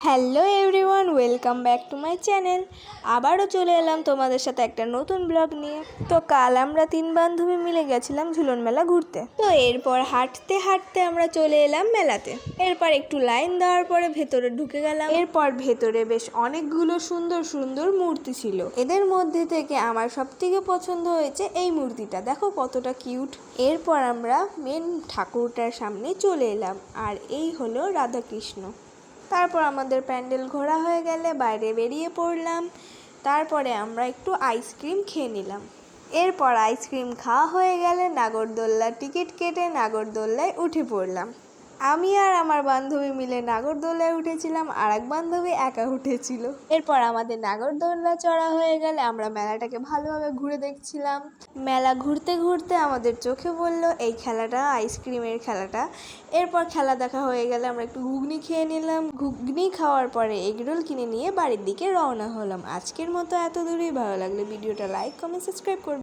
Hello everyone, welcome back to my channel. আবারও চলে এলাম তোমাদের সাথে একটা নতুন ব্লগ নিয়ে। তো কাল আমরা 3 বান্ধবী মিলে গেছিলাম ঝুলন মেলা ঘুরতে। তো এরপর হাঁটতে হাঁটতে আমরা চলে এলাম মেলাতে। এরপর একটু লাইন দেওয়ার পরে ভেতরে ঢুকে গেলাম। এরপর ভেতরে বেশ অনেকগুলো সুন্দর সুন্দর মূর্তি ছিল। এদের মধ্যে থেকে আমার সবথেকে পছন্দ হয়েছে এই মূর্তিটা, দেখো কতটা কিউট। এরপর আমরা মেন ঠাকুরটার সামনে চলে এলাম, আর এই হলো রাধাকৃষ্ণ। তারপর আমাদের প্যান্ডেল ঘোরা হয়ে গেলে বাইরে বেরিয়ে পড়লাম। তারপরে আমরা একটু আইসক্রিম খেয়ে নিলাম। এরপর আইসক্রিম খাওয়া হয়ে গেলে নাগরদোল্লার টিকিট কেটে নাগরদোল্লায় উঠে পড়লাম। আমি আর আমার বান্ধবী মিলে নাগরদোল্লায় উঠেছিলাম, আর এক বান্ধবী একা উঠেছিল। এরপর আমাদের নাগরদোল্লা চড়া হয়ে গেলে আমরা মেলাটাকে ভালোভাবে ঘুরে দেখছিলাম। মেলা ঘুরতে ঘুরতে আমাদের চোখে পড়লো এই খেলাটা, আইসক্রিমের খেলাটা। এরপর খেলা দেখা হয়ে গেলে আমরা একটু ঘুগনি খেয়ে নিলাম। ঘুগনি খাওয়ার পরে এগরোল কিনে নিয়ে বাড়ির দিকে রওনা হলাম। আজকের মতো এত দূরেই। ভালো লাগলে ভিডিওটা লাইক, কমেন্ট, সাবস্ক্রাইব করবে।